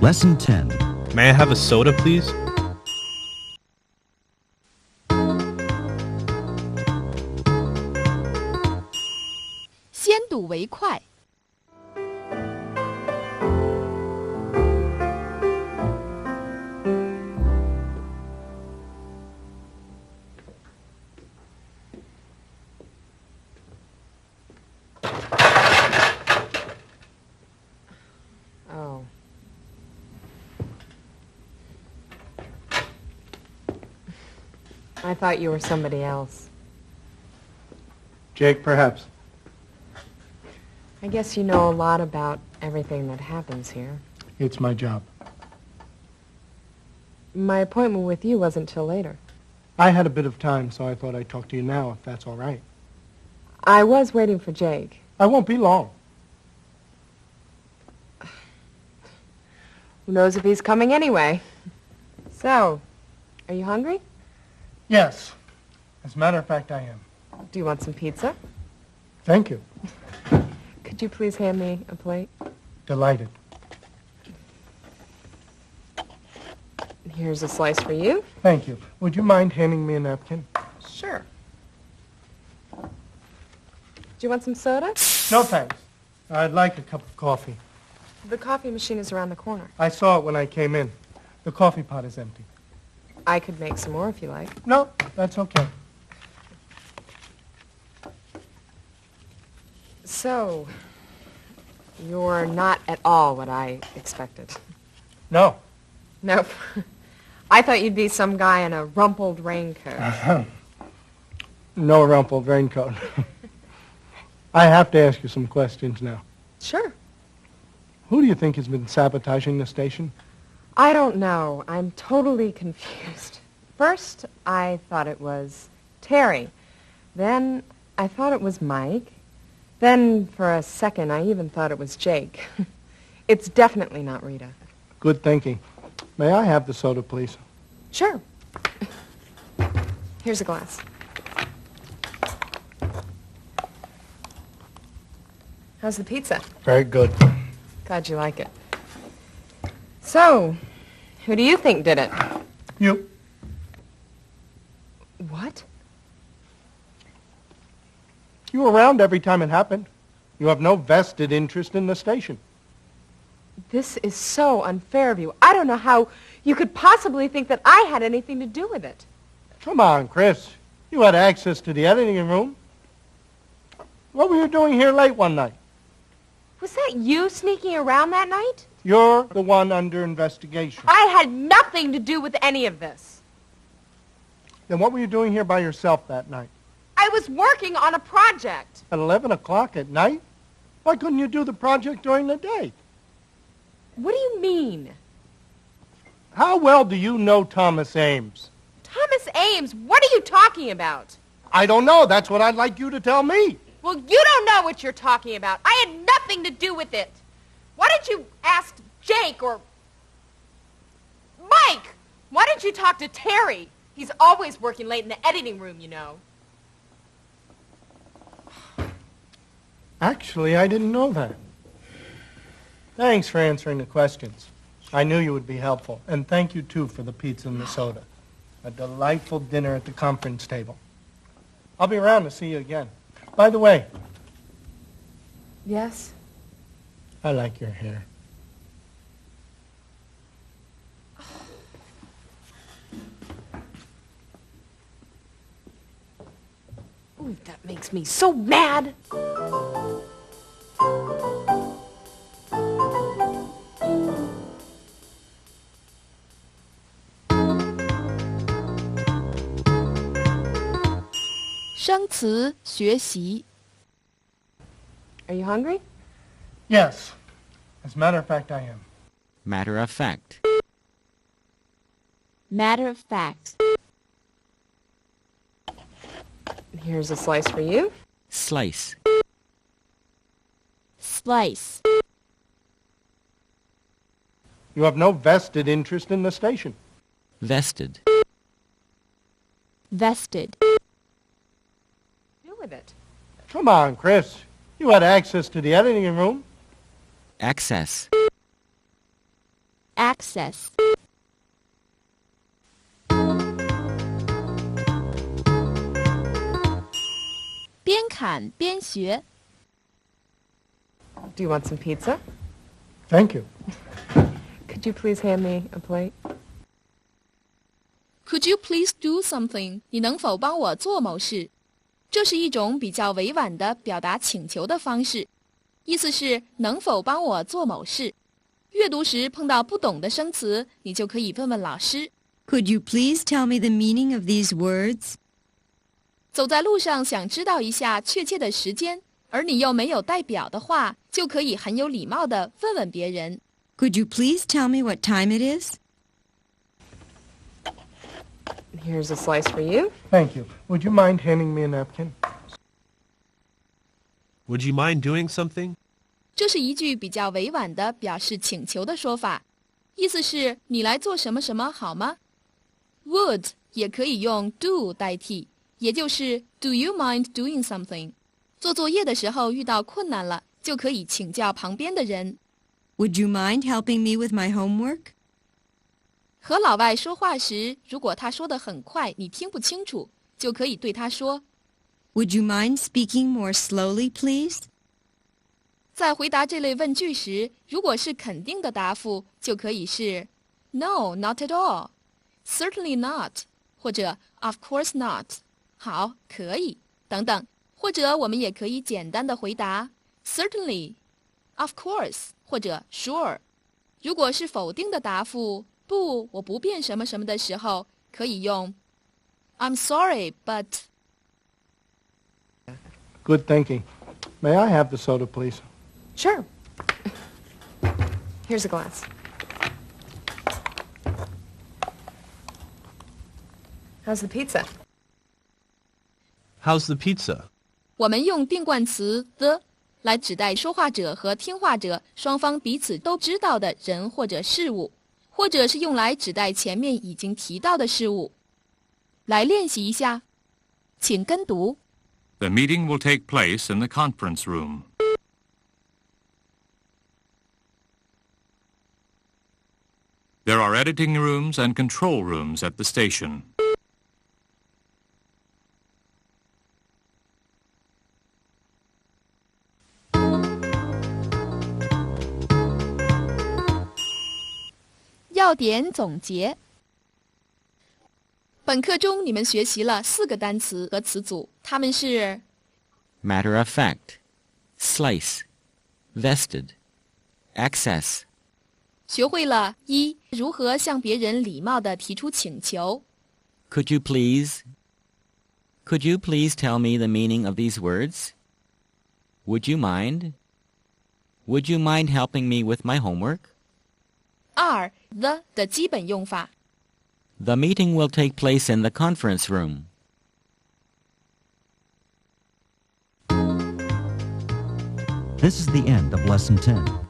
Lesson 10. May I have a soda, please?先睹为快。Oh. I thought you were somebody else. Jake, perhaps. I guess you know a lot about everything that happens here. It's my job. My appointment with you wasn't till later. I had a bit of time, so I thought I'd talk to you now, if that's all right. I was waiting for Jake. I won't be long. Who knows if he's coming anyway? So, are you hungry? Yes. As a matter of fact, I am. Do you want some pizza? Thank you. Could you please hand me a plate? Delighted. Here's a slice for you. Thank you. Would you mind handing me a napkin? Sure. Do you want some soda? No, thanks. I'd like a cup of coffee. The coffee machine is around the corner. I saw it when I came in. The coffee pot is empty. I could make some more if you like. No, that's okay. So, you're not at all what I expected. No. Nope. I thought you'd be some guy in a rumpled raincoat. No rumpled raincoat. I have to ask you some questions now. Sure. Who do you think has been sabotaging the station? I don't know. I'm totally confused. First, I thought it was Terry. Then, I thought it was Mike. Then, for a second, I even thought it was Jake. It's definitely not Rita. Good thinking. May I have the soda, please? Sure. Here's a glass. How's the pizza? Very good. Glad you like it. So, who do you think did it? You. What? You were around every time it happened. You have no vested interest in the station. This is so unfair of you. I don't know how you could possibly think that I had anything to do with it. Come on, Chris. You had access to the editing room. What were you doing here late one night? Was that you sneaking around that night? You're the one under investigation. I had nothing to do with any of this. Then what were you doing here by yourself that night? I was working on a project. At 11 o'clock at night? Why couldn't you do the project during the day? What do you mean? How well do you know Thomas Ames? Thomas Ames, what are you talking about? I don't know. That's what I'd like you to tell me. Well, you don't know what you're talking about. I had nothing to do with it. Why didn't you ask Jake or Mike? Why didn't you talk to Terry? He's always working late in the editing room, you know. Actually, I didn't know that. Thanks for answering the questions. I knew you would be helpful. And thank you, too, for the pizza and the soda. A delightful dinner at the conference table. I'll be around to see you again. By the way, Yes? I like your hair. Ooh, that makes me so mad.生词学习。 Are you hungry? Yes. As a matter of fact, I am. Matter of fact. Matter of fact. Here's a slice for you. Slice. Slice. You have no vested interest in the station. Vested. Vested. Do with it. Come on, Chris. You had access to the editing room. Access. access. 边看边学。Do you want some pizza? Thank you. Could you please hand me a plate? Could you please do something? 你能否帮我做某事？这是一种比较委婉的表达请求的方式，意思是能否帮我做某事。阅读时碰到不懂的生词，你就可以问问老师。Could you please tell me the meaning of these words? 走在路上想知道一下确切的时间，而你又没有带表的话，就可以很有礼貌地问问别人。Could you please tell me what time it is? Here's a slice for you. Thank you. Would you mind handing me a napkin? Would you mind doing something? 这是一句比较委婉的表示请求的说法，意思是你来做什么什么好吗？ Would 也可以用 do 代替，也就是 Do you mind doing something？ 做作业的时候遇到困难了，就可以请教旁边的人。Would you mind helping me with my homework? 和老外说话时，如果他说得很快，你听不清楚，就可以对他说 Would you mind speaking more slowly, please? 在回答这类问句时，如果是肯定的答复，就可以是 No, not at all. Certainly not. 或者 Of course not. 好，可以，等等。或者我们也可以简单的回答 Certainly, Of course, 或者 Sure. 如果是否定的答复，不，我不便什么什么的时候，可以用 I'm sorry, but... Good thinking. May I have the soda, please? Sure. Here's a glass. How's the pizza? How's the pizza? 我们用定冠词 the 来指代说话者和听话者双方彼此都知道的人或者事物，或者是用来指代前面已经提到的事物。来练习一下，请跟读。The meeting will take place in the conference room. There are editing rooms and control rooms at the station. .要点总结。本课中你们学习了4个单词和词组，它们是 Matter of fact, slice, vested, access. 学会了1如何向别人礼貌地提出请求 Could you please tell me the meaning of these words? Would you mind? Would you mind helping me with my homework? 2 the 的基本用法 The meeting will take place in the conference room. This is the end of Lesson 10.